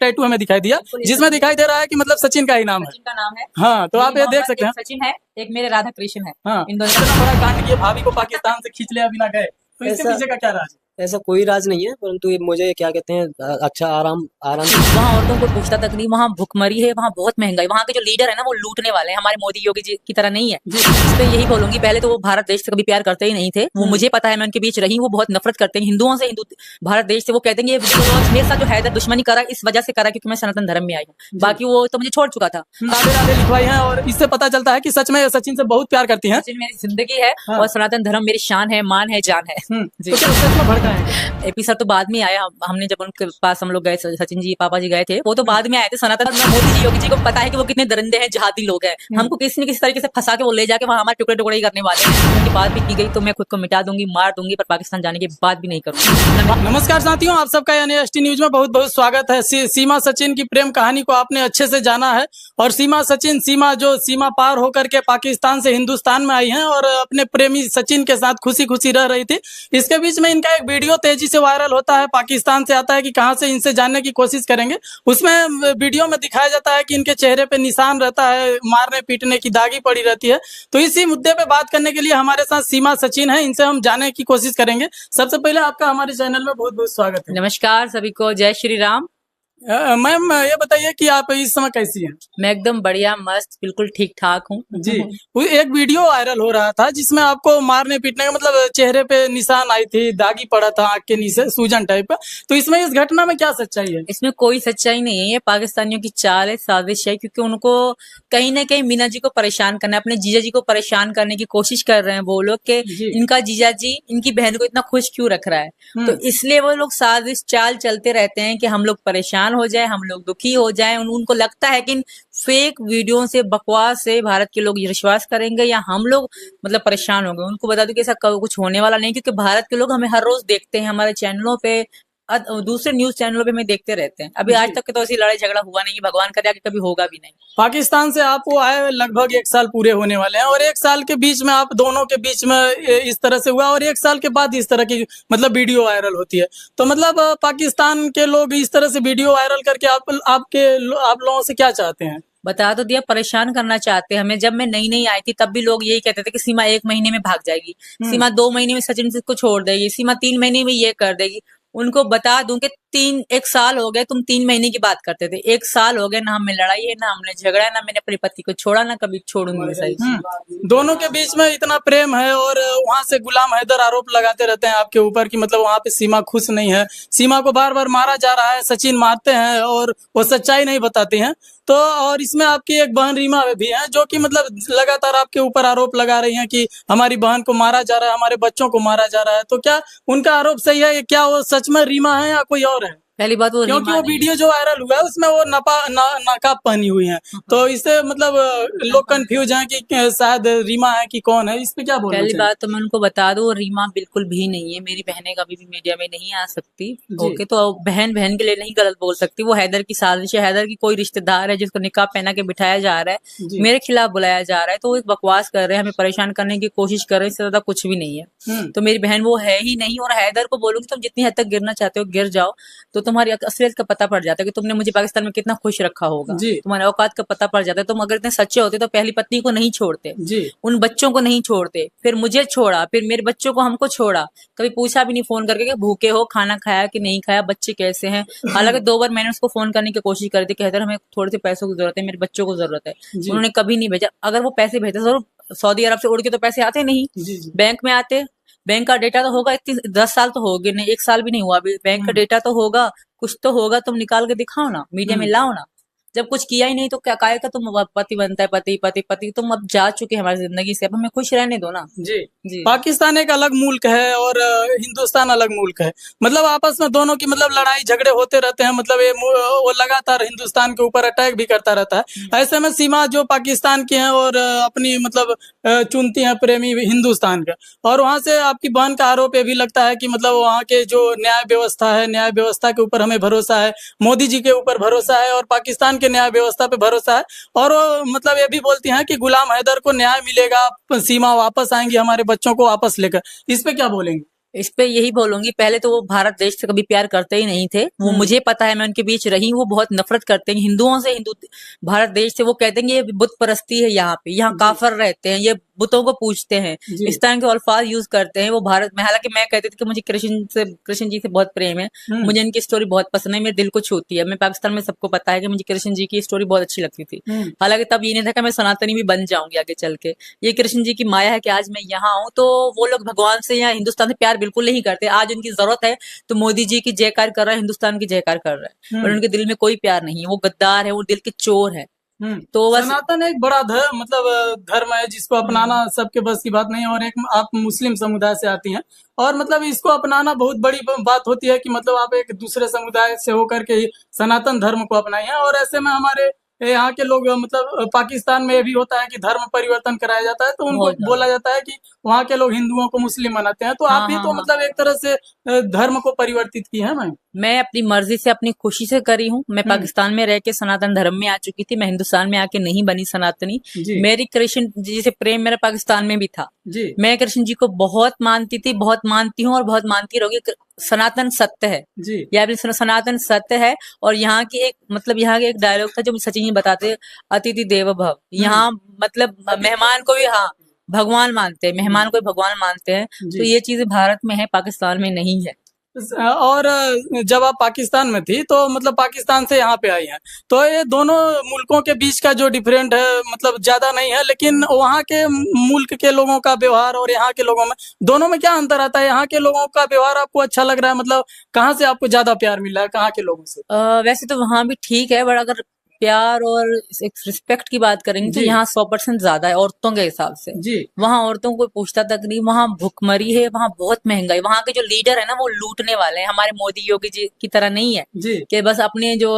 Tattoo हमें दिखाई दिया, जिसमें दिखाई दे रहा है कि मतलब सचिन का ही नाम है। सचिन का नाम है। हाँ, तो आप ये देख सकते हैं। सचिन है, एक मेरे राधा कृष्ण है। हाँ, इन दोनों इतना बड़ा कांड किया, भाभी को पाकिस्तान से खींच लिया बिना गए, तो इसके पीछे का क्या राज है? ऐसा कोई राज नहीं है, परंतु ये मुझे क्या कहते हैं अच्छा आराम वहाँ औरतों को पूछता तक नहीं, वहाँ भुखमरी है, वहाँ बहुत महंगाई, वहाँ के जो लीडर है ना वो लूटने वाले हैं, हमारे मोदी योगी जी की तरह नहीं है। इस पे यही बोलूंगी, पहले तो वो भारत देश से कभी प्यार करते ही नहीं थे, वो मुझे पता है, मैं उनके बीच रही, वो बहुत नफरत करते हैं हिंदुओं से, हिंदू भारत देश से। वो कहते हैं ये मेरे साथ जो हैदर दुश्मनी करा इस वजह से करा क्योंकि मैं सनातन धर्म में आई हूँ, बाकी वो तो मुझे छोड़ चुका था। राधे राधे लिखवाई है, और इससे पता चलता है कि सच में सचिन से बहुत प्यार करती हैं। सचिन मेरी जिंदगी है और सनातन धर्म मेरी शान है, मान है, जान है। तो क्या सच में भड़का है? एपिसोड तो बाद में आया, हमने जब उनके पास हम लोग गए, सचिन जी पापा जी गए थे, वो तो बाद में आए थे। सनातन मोदी जी योगी जी को पता है कि वो कितने दरिंदे हैं, जहादी लोग हैं, हमको किसी न किसी तरीके से फंसा के वो ले जाके वहां हमारे टुकड़े टुकड़े ही करने वाले हैं। उनकी बात भी की गई तो मैं खुद को मिटा दूंगी, मार दूंगी, पर पाकिस्तान जाने की बात भी नहीं करूंगी। नमस्कार साथियों, आप सबका NST न्यूज में बहुत बहुत स्वागत है। सीमा सचिन की प्रेम कहानी को आपने अच्छे से जाना है, और सीमा सचिन जो सीमा पार होकर के पाकिस्तान से हिंदुस्तान में आई हैं और अपने प्रेमी सचिन के साथ खुशी खुशी रह रही थी। इसके बीच में इनका एक वीडियो तेजी से वायरल होता है, पाकिस्तान से आता है कि कहां से इनसे जानने की कोशिश करेंगे। उसमें वीडियो में दिखाया जाता है कि इनके चेहरे पे निशान रहता है, मारने पीटने की दागी पड़ी रहती है। तो इसी मुद्दे पे बात करने के लिए हमारे साथ सीमा सचिन है, इनसे हम जानने की कोशिश करेंगे। सबसे पहले आपका हमारे चैनल में बहुत बहुत स्वागत है। नमस्कार सभी को, जय श्री राम। मैम ये बताइए कि आप इस समय कैसी हैं? मैं एकदम बढ़िया, मस्त, बिल्कुल ठीक ठाक हूँ जी। एक वीडियो वायरल हो रहा था जिसमें आपको मारने पीटने का मतलब चेहरे पे निशान आई थी, दागी पड़ा था आंख के नीचे, सूजन टाइप का। तो इसमें इस घटना में क्या सच्चाई है? इसमें कोई सच्चाई नहीं है, ये पाकिस्तानियों की चाल है, साजिश है, क्योंकि उनको कहीं ना कहीं मीना जी को परेशान करना है, अपने जीजा जी को परेशान करने की कोशिश कर रहे हैं वो लोग कि इनका जीजा जी इनकी बहन को इतना खुश क्यों रख रहा है। तो इसलिए वो लोग साजिश चाल चलते रहते हैं कि हम लोग परेशान हो जाए, हम लोग दुखी हो जाए। उनको लगता है कि इन फेक वीडियो से, बकवास से भारत के लोग विश्वास करेंगे या हम लोग मतलब परेशान होंगे। उनको बता दूं कि ऐसा कुछ होने वाला नहीं, क्योंकि भारत के लोग हमें हर रोज देखते हैं, हमारे चैनलों पे, दूसरे न्यूज चैनलों पे हमें देखते रहते हैं। अभी आज तक तो ऐसी लड़ाई झगड़ा हुआ नहीं, भगवान करे आगे कभी होगा भी नहीं। पाकिस्तान से आपको आए लगभग 1 साल पूरे होने वाले हैं, और 1 साल के बीच में आप दोनों के बीच में इस तरह से हुआ, और 1 साल के बाद इस तरह की मतलब वीडियो वायरल होती है। तो मतलब पाकिस्तान के लोग इस तरह से वीडियो वायरल करके आप लोगों से क्या चाहते हैं? बता तो दिया, परेशान करना चाहते हैं हमें। जब मैं नई नई आई थी तब भी लोग यही कहते थे कि सीमा 1 महीने में भाग जाएगी, सीमा 2 महीने में सचिन को छोड़ देगी, सीमा 3 महीने में ये कर देगी। उनको बता दूं कि 1 साल हो गए, तुम 3 महीने की बात करते थे, 1 साल हो गए, ना हमें लड़ाई है, ना हमने झगड़ा है, ना मैंने अपने पति को छोड़ा, ना कभी छोड़ूंगी। सही दोनों के बीच में इतना प्रेम है, और वहां से गुलाम हैदर आरोप लगाते रहते हैं आपके ऊपर कि मतलब वहां पे सीमा खुश नहीं है, सीमा को बार बार मारा जा रहा है, सचिन मारते हैं और वो सच्चाई नहीं बताते हैं। तो और इसमें आपकी एक बहन रीमा भी है जो कि मतलब लगातार आपके ऊपर आरोप लगा रही हैं कि हमारी बहन को मारा जा रहा है, हमारे बच्चों को मारा जा रहा है। तो क्या उनका आरोप सही है? क्या वो सच में रीमा है या कोई और है? पहली बात वो क्योंकि वो वीडियो जो वायरल हुआ है उसमें वो नकाब पहनी हुई है, तो इससे मतलब लोग कंफ्यूज हैं कि शायद रीमा है कि कौन है। इस पे क्या बोलना पहली बात तो मैं उनको बता दूं, रीमा बिल्कुल भी नहीं है, मेरी बहनें कभी भी मीडिया में नहीं आ सकती। ओके, तो बहन बहन के लिए नहीं गलत बोल सकती। वो हैदर की साजिश है, हैदर की कोई रिश्तेदार है जिसको निकाब पहना के बिठाया जा रहा है, मेरे खिलाफ बुलाया जा रहा है, तो वो बकवास कर रहे हैं, हमें परेशान करने की कोशिश कर रहे हैं, इससे ज्यादा कुछ भी नहीं है। तो मेरी बहन वो है ही नहीं, और हैदर को बोलूंगी तुम जितनी हद तक गिरना चाहते हो गिर जाओ, तो तुम्हारी असलियत का पता पड़ जाता है कि तुमने मुझे पाकिस्तान में कितना खुश रखा होगा, तुम्हारे औकात का पता पड़ जाता है। तुम अगर इतने सच्चे होते तो पहली पत्नी को नहीं छोड़ते, उन बच्चों को नहीं छोड़ते, फिर मुझे छोड़ा, फिर मेरे बच्चों को हमको छोड़ा, कभी पूछा भी नहीं फोन करके कि भूखे हो, खाना खाया कि नहीं खाया, बच्चे कैसे हैं। हालांकि 2 बार मैंने उसको फोन करने की कोशिश करी थी, कहते हमें थोड़े से पैसों की जरूरत है, मेरे बच्चों को जरूरत है, उन्होंने कभी नहीं भेजा। अगर वो पैसे भेजते जरूर, सऊदी अरब से उड़ के तो पैसे आते नहीं, बैंक में आते, बैंक का डेटा तो होगा, इतनी 10 साल तो हो गए, नहीं 1 साल भी नहीं हुआ अभी, बैंक का डेटा तो होगा, कुछ तो होगा, तुम निकाल के दिखाओ ना, मीडिया में लाओ ना। जब कुछ किया ही नहीं तो क्या काहे का तुम पति बनता है, पति पति पति, तुम अब जा चुके हमारी जिंदगी से, अब हमें खुश रहने दो ना। जी। पाकिस्तान एक अलग मुल्क है और हिंदुस्तान अलग मुल्क है, मतलब आपस में दोनों की मतलब लड़ाई झगड़े होते रहते हैं, मतलब ये वो लगातार हिंदुस्तान के ऊपर अटैक भी करता रहता है। ऐसे में सीमा जो पाकिस्तान की है और अपनी मतलब चुनती है प्रेमी हिंदुस्तान का, और वहां से आपकी बहन का आरोप ये भी लगता है कि मतलब वहाँ के जो न्याय व्यवस्था है, न्याय व्यवस्था के ऊपर हमें भरोसा है, मोदी जी के ऊपर भरोसा है, और पाकिस्तान के न्याय व्यवस्था पे भरोसा है। और वो मतलब ये भी बोलती हैं कि गुलाम हैदर को न्याय मिलेगा, सीमा वापस आएंगी हमारे बच्चों को वापस लेकर। इस पे क्या बोलेंगे? इस पे यही बोलूंगी, पहले तो वो भारत देश से कभी प्यार करते ही नहीं थे। वो मुझे पता है, मैं उनके बीच रही हूँ, वो बहुत नफरत करते हैं हिंदुओं से, हिंदू भारत देश से। वो कहते हैं कि ये बुत परस्ती है यहाँ पे, यहाँ काफर रहते हैं, ये बुतों को पूजते हैं, इस तरह के अल्फाज यूज करते हैं वो भारत में। हालांकि मैं कहती थी कि मुझे कृष्ण जी से बहुत प्रेम है, मुझे इनकी स्टोरी बहुत पसंद है, मेरे दिल को छूती है। मैं पाकिस्तान में सबको पता है कि मुझे कृष्ण जी की स्टोरी बहुत अच्छी लगती थी। हालांकि तब ये नहीं था कि मैं सनातनी भी बन जाऊंगी आगे चल के। ये कृष्ण जी की माया है कि आज मैं यहाँ हूँ। तो वो लोग भगवान से या हिंदुस्तान से प्यार बिल्कुल नहीं करते। आज उनकी जरूरत है तो मोदी जी की जयकार कर रहा है, हिंदुस्तान की जयकार कर रहा है, और उनके दिल में कोई प्यार नहीं है। वो गद्दार है, वो दिल के चोर है। तो बस सनातन एक बड़ा धर्म है जिसको अपनाना सबके बस की बात नहीं है। और एक आप मुस्लिम समुदाय से आती हैं और मतलब इसको अपनाना बहुत बड़ी बात होती है कि मतलब आप एक दूसरे समुदाय से होकर के ही सनातन धर्म को अपनाई हैं। और ऐसे में हमारे यहाँ के लोग मतलब पाकिस्तान में ये भी होता है कि धर्म परिवर्तन कराया जाता है, तो उनको बहुत ज्यादा। बोला जाता है कि वहाँ के लोग हिंदुओं को मुस्लिम बनाते हैं। तो हाँ, आप भी हाँ, तो हाँ। मतलब एक तरह से धर्म को परिवर्तित की है मैम। मैं अपनी मर्जी से, अपनी खुशी से करी हूँ। मैं पाकिस्तान में रह के सनातन धर्म में आ चुकी थी, मैं हिंदुस्तान में आके नहीं बनी सनातनी। जी मेरी कृष्ण जी से प्रेम मेरा पाकिस्तान में भी था। जी मैं कृष्ण जी को बहुत मानती थी, बहुत मानती हूँ और बहुत मानती रहूंगी। सनातन सत्य है, जी ये आपने सुना, सनातन सत्य है। और यहाँ की एक मतलब यहाँ के एक डायलॉग था जो सचिन जी बताते, अतिथि देवो भव। यहाँ मतलब मेहमान को भी, हाँ, भगवान मानते हैं, मेहमान को भी भगवान मानते हैं। तो ये चीजें भारत में है, पाकिस्तान में नहीं है। और जब आप पाकिस्तान में थी तो मतलब पाकिस्तान से यहाँ पे आई हैं, तो ये दोनों मुल्कों के बीच का जो डिफरेंट है मतलब ज्यादा नहीं है, लेकिन वहाँ के मुल्क के लोगों का व्यवहार और यहाँ के लोगों में, दोनों में क्या अंतर आता है? यहाँ के लोगों का व्यवहार आपको अच्छा लग रहा है, मतलब कहाँ से आपको ज्यादा प्यार मिल रहा है, कहाँ के लोगों से? वैसे तो वहां भी ठीक है, बट अगर प्यार और एक रिस्पेक्ट की बात करेंगे तो जी यहाँ 100% ज्यादा है औरतों के हिसाब से। जी वहाँ औरतों को कोई पूछता तक नहीं, वहाँ भुखमरी है, वहाँ बहुत महंगाई। वहाँ के जो लीडर है ना, वो लूटने वाले हैं, हमारे मोदी योगी जी की तरह नहीं है जी कि बस अपने जो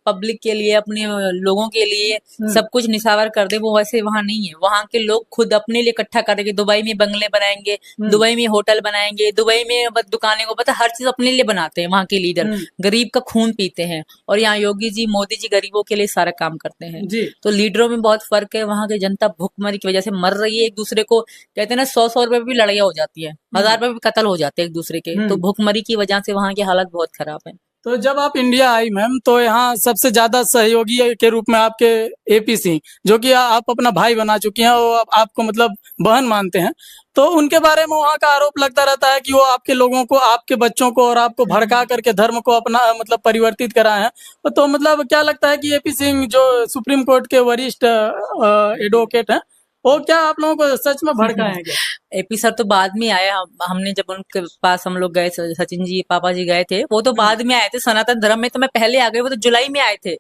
पब्लिक के लिए, अपने लोगों के लिए सब कुछ निछावर कर दे, वो वैसे वहाँ नहीं है। वहाँ के लोग खुद अपने लिए इकट्ठा करेंगे, दुबई में बंगले बनाएंगे, दुबई में होटल बनाएंगे, दुबई में दुकानें को, पता हर चीज अपने लिए बनाते हैं वहाँ के लीडर। गरीब का खून पीते हैं, और यहाँ योगी जी, मोदी जी गरीबों के लिए सारा काम करते हैं। जी तो लीडरों में बहुत फर्क है। वहां की जनता भुखमरी की वजह से मर रही है। एक दूसरे को कहते हैं ना, 100 रुपए पे भी लड़ाइयाँ हो जाती है, 1000 रुपए पे भी कत्ल हो जाते हैं एक दूसरे के। तो भुखमरी की वजह से वहां की हालत बहुत खराब है। तो जब आप इंडिया आई मैम, तो यहाँ सबसे ज्यादा सहयोगी के रूप में आपके एपी सिंह, जो कि आप अपना भाई बना चुकी हैं और आपको मतलब बहन मानते हैं, तो उनके बारे में वहाँ का आरोप लगता रहता है कि वो आपके लोगों को, आपके बच्चों को और आपको भड़का करके धर्म को अपना मतलब परिवर्तित कराए हैं। तो मतलब क्या लगता है कि एपी सिंह जो सुप्रीम कोर्ट के वरिष्ठ एडवोकेट हैं, वो क्या आप लोगों को सच में भड़काए हैं क्या? एपी सर तो बाद में आए। हमने जब उनके पास हम लोग गए, सचिन जी पापा जी गए थे, वो तो बाद में आए थे। सनातन धर्म में तो मैं पहले आ गई, वो तो जुलाई में आए थे।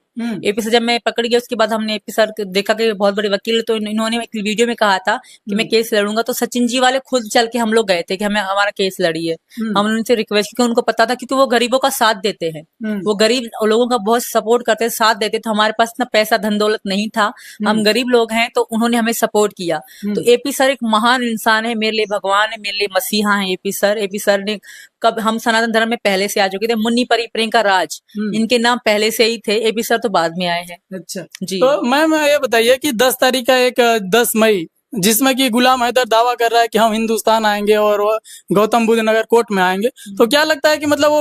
एपी सर जब मैं पकड़ गई, उसके बाद हमने एपी सर देखा कि बहुत बड़े वकील, तो इन्होंने एक वीडियो में कहा था कि मैं केस लड़ूंगा। तो सचिन जी वाले खुद चल के हम लोग गए थे कि हमें हमारा केस लड़िए। हमने उनसे रिक्वेस्ट की, उनको पता था क्योंकि वो गरीबों का साथ देते हैं, वो गरीब लोगों का बहुत सपोर्ट करते, साथ देते। तो हमारे पास ना पैसा धन दौलत नहीं था, हम गरीब लोग हैं, तो उन्होंने हमें सपोर्ट किया। तो एपी सर एक महान इंसान है, मेरे लिए भगवान है, मेरे लिए मसीहा है एपी सर। एपी सर ने कब, हम सनातन धर्म में पहले से आ चुके थे। मुन्नी परी प्रियंका राज, इनके नाम पहले से ही थे। एपी सर तो बाद में आए हैं। अच्छा जी। तो मैम ये बताइए कि 10 तारीख का एक 10 मई, जिसमें कि गुलाम हैदर दावा कर रहा है कि हम हिंदुस्तान आएंगे और वो गौतम बुद्ध नगर कोर्ट में आएंगे, तो क्या लगता है कि मतलब वो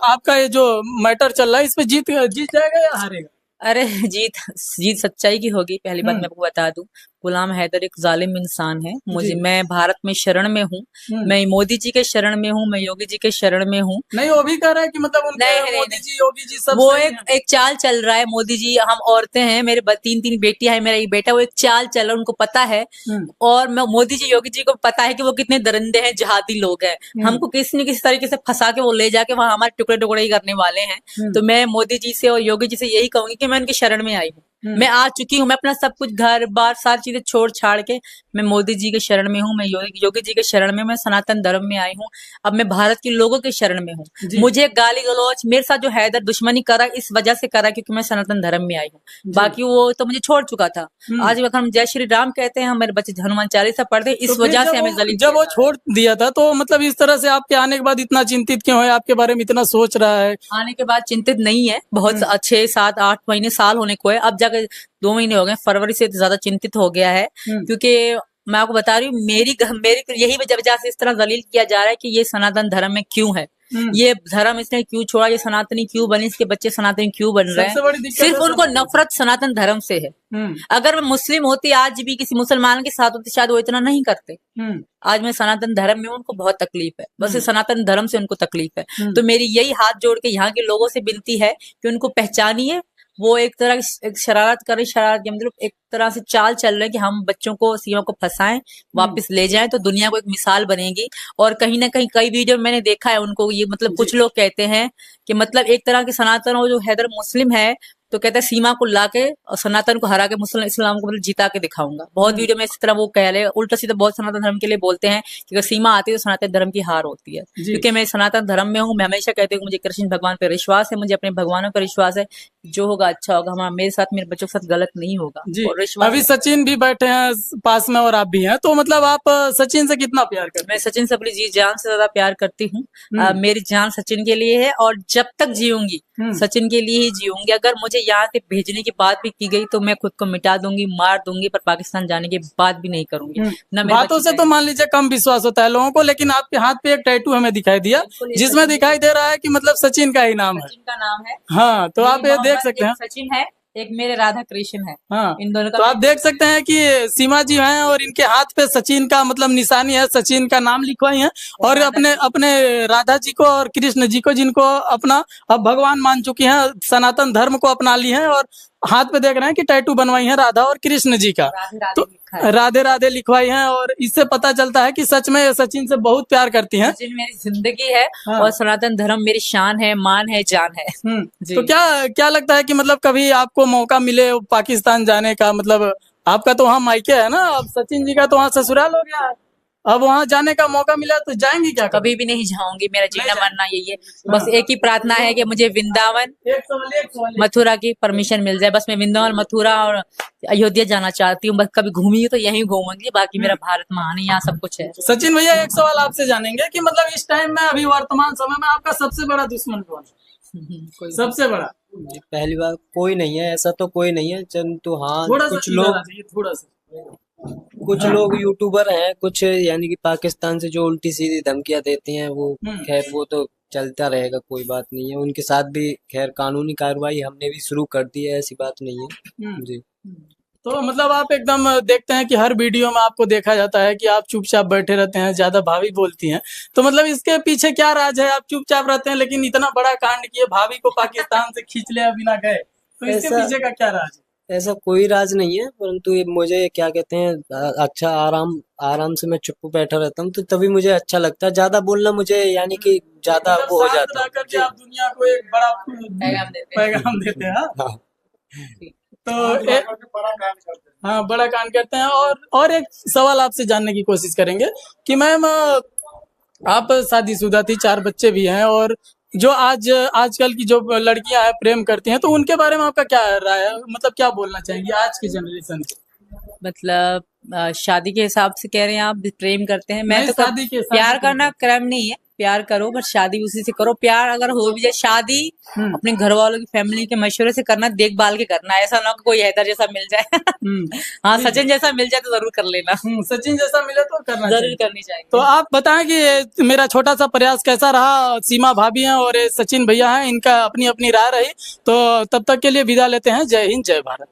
आपका ये जो मैटर चल रहा है, इस पे जीत जाएगा या हारेगा? अरे जीत सच्चाई की होगी। पहली बात मैं आपको बता दूं, गुलाम हैदर एक जालिम इंसान है। मैं भारत में शरण में हूँ, मैं मोदी जी के शरण में हूँ, मैं योगी जी के शरण में हूँ। नहीं, वो भी कह रहा है कि मतलब नहीं, मोदी जी, योगी जी सब वो सही एक चाल चल रहा है। मोदी जी, हम औरतें हैं, मेरे 3 बेटियां हैं, मेरा एक बेटा, वो एक चाल चल रहा है, उनको पता है। और मैं मोदी जी, योगी जी को पता है कि वो कितने दरिंदे हैं, जिहादी लोग हैं। हमको किसी न किसी तरीके से फंसा के वो ले जाके वहां हमारे टुकड़े टुकड़े ही करने वाले हैं। तो मैं मोदी जी से और योगी जी से यही कहूंगी कि मैं उनकी शरण में आई हूँ, मैं आ चुकी हूँ। मैं अपना सब कुछ, घर बार, सारी चीजें छोड़ छाड़ के मैं मोदी जी के शरण में हूँ, मैं योगी जी के शरण में, मैं सनातन धर्म में आई हूँ। अब मैं भारत के लोगों के शरण में हूँ। मुझे गाली गलौज, मेरे साथ जो हैदर दुश्मनी करा, इस वजह से करा क्योंकि मैं सनातन धर्म में आई हूँ। बाकी वो तो मुझे छोड़ चुका था। आज अगर हम जय श्री राम कहते हैं, हमारे बच्चे हनुमान चालीसा पढ़ते हैं, इस वजह से हमें जलील। जब वो छोड़ दिया था, तो मतलब इस तरह से आपके आने के बाद इतना चिंतित क्यों है, आपके बारे में इतना सोच रहा है? आने के बाद चिंतित नहीं है, बहुत 6, 7, 8 महीने, साल होने को है। अब जाकर 2 महीने हो गए, फरवरी से ज्यादा चिंतित हो गया है, क्योंकि मैं आपको बता रही हूँ, मेरी यही वजह से इस तरह जलील किया जा रहा है कि ये सनातन धर्म में क्यों है, ये धर्म इसने क्यों छोड़ा, ये सनातनी क्यों बनी, इसके बच्चे सनातनी क्यों बन रहे सबसे बड़ी हैं। दिक्कत सिर्फ है उनको नफरत सनातन धर्म से है। अगर मैं मुस्लिम होती, आज भी किसी मुसलमान के साथ होती, शायद वो इतना नहीं करते। आज मैं सनातन धर्म में हूं, उनको बहुत तकलीफ है, बस इस सनातन धर्म से उनको तकलीफ है। तो मेरी यही हाथ जोड़ के यहाँ के लोगों से विनती है कि उनको पहचानिए। वो एक तरह की एक शरारत कर रही, शरारत मतलब एक तरह से चाल चल रहे हैं कि हम बच्चों को, सीमा को फंसाएं, वापस ले जाएं, तो दुनिया को एक मिसाल बनेगी। और कहीं ना कहीं कई वीडियो में मैंने देखा है उनको, ये मतलब कुछ लोग कहते हैं कि मतलब एक तरह के सनातन हो जो हैदर मुस्लिम है, तो कहता है सीमा को लाके और सनातन को हरा के मुस्लिम इस्लाम को मतलब जिता के दिखाऊंगा। बहुत वीडियो में इस तरह वो कह रहे हैं, उल्टा सीधा बहुत सनातन धर्म के लिए बोलते हैं कि अगर सीमा आती है तो सनातन धर्म की हार होती है। क्योंकि मैं सनातन धर्म में हूँ, मैं हमेशा कहती हूँ मुझे कृष्ण भगवान पर विश्वास है, मुझे अपने भगवानों पर विश्वास है, जो होगा अच्छा होगा, हमारा मेरे साथ, मेरे बच्चों के साथ गलत नहीं होगा। और अभी सचिन भी बैठे हैं पास में और आप भी हैं, तो मतलब आप सचिन से कितना प्यार करते हैं? मैं सचिन से अपनी जी जान से ज्यादा प्यार करती हूँ। मेरी जान सचिन के लिए है और जब तक जीऊंगी सचिन के लिए ही जीऊंगी। अगर मुझे यहाँ से भेजने की बात भी की गई तो मैं खुद को मिटा दूंगी, मार दूंगी, पर पाकिस्तान जाने की बात भी नहीं करूंगी। न बातों से तो मान लीजिए कम विश्वास होता है लोगों को, लेकिन आपके हाथ पे एक टैटू हमें दिखाई दिया जिसमें दिखाई दे रहा है कि मतलब सचिन का ही नाम है। सचिन का नाम है। हाँ, तो आप ये देख सकते हैं, सचिन है, एक मेरे राधा कृष्ण है। हाँ, इन दोनों का तो आप देख सकते हैं कि सीमा जी हैं और इनके हाथ पे सचिन का मतलब निशानी है, सचिन का नाम लिखवाई है। और अपने राधा जी को और कृष्ण जी को, जिनको अपना अब भगवान मान चुकी हैं, सनातन धर्म को अपना ली हैं, और हाथ पे देख रहे हैं कि टैटू बनवाई है राधा और कृष्ण जी का, तो राधे राधे लिखवाई है। और इससे पता चलता है कि सच में सचिन से बहुत प्यार करती हैं। सचिन मेरी जिंदगी है और सनातन धर्म मेरी शान है, मान है, जान है। तो क्या लगता है कि मतलब कभी आपको मौका मिले पाकिस्तान जाने का, मतलब आपका तो वहाँ मायके है ना, अब सचिन जी का तो वहाँ ससुराल हो गया, अब वहाँ जाने का मौका मिला तो जाएंगी क्या? कभी भी नहीं जाऊंगी, मेरा जीना मरना यही है। बस एक ही प्रार्थना है कि मुझे वृंदावन मथुरा की परमिशन मिल जाए। बस मैं वृंदावन, मथुरा और अयोध्या जाना चाहती हूँ। बस कभी घूमी तो यहीं घूमूंगी, बाकी मेरा भारत महान है, यहाँ सब कुछ है। सचिन भैया, एक सवाल आपसे जानेंगे कि मतलब इस टाइम में, अभी वर्तमान समय में आपका सबसे बड़ा दुश्मन कौन है? सबसे बड़ा? पहली बार कोई नहीं है, ऐसा तो कोई नहीं है, तो हाँ कुछ लोग यूट्यूबर हैं, कुछ यानी कि पाकिस्तान से जो उल्टी सीधी धमकियां देते हैं, वो खैर वो तो चलता रहेगा, कोई बात नहीं है। उनके साथ भी खैर कानूनी कार्रवाई हमने भी शुरू कर दी है, ऐसी बात नहीं है जी। तो मतलब आप एकदम देखते हैं कि हर वीडियो में आपको देखा जाता है कि आप चुपचाप बैठे रहते हैं, ज्यादा भाभी बोलती हैं, तो मतलब इसके पीछे क्या राज है? आप चुपचाप रहते हैं लेकिन इतना बड़ा कांड किए, भाभी को पाकिस्तान से खींच लिया बिना गए, तो इसके पीछे का क्या राज है? ऐसा कोई राज नहीं है, परंतु ये मुझे क्या कहते हैं, अच्छा आराम से मैं चुप बैठा रहता हूँ, तो तभी मुझे अच्छा लगता है। ज्यादा बोलना मुझे यानी कि ज्यादा वो हो जाता है। करके आप दुनिया को एक बड़ा पैगाम देते हैं। हाँ। तो हाँ, बड़ा कांड करते हैं। और एक सवाल आपसे जानने की कोशिश करेंगे कि मैम, आप शादीशुदा थी, 4 बच्चे भी हैं, और जो आजकल की जो लड़कियां हैं प्रेम करती हैं, तो उनके बारे में आपका क्या राय है? मतलब क्या बोलना चाहेंगे आज की जनरेशन से? मतलब शादी के हिसाब से कह रहे हैं आप, प्रेम करते हैं? मैं तो शादी के प्यार करना क्राइम नहीं है, प्यार करो, पर शादी उसी से करो। प्यार अगर हो भी जाए, शादी अपने घर वालों की, फैमिली के मशवरे से करना, देखभाल के करना। ऐसा ना कोई हैदर जैसा मिल जाए हाँ, सचिन जैसा मिल जाए तो जरूर कर लेना। सचिन जैसा मिले तो करना जरूर करनी चाहिए। तो आप बताएं कि मेरा छोटा सा प्रयास कैसा रहा। सीमा भाभी हैं और सचिन भैया हैं, इनका अपनी अपनी राय रही। तो तब तक के लिए विदा लेते हैं। जय हिंद, जय भारत।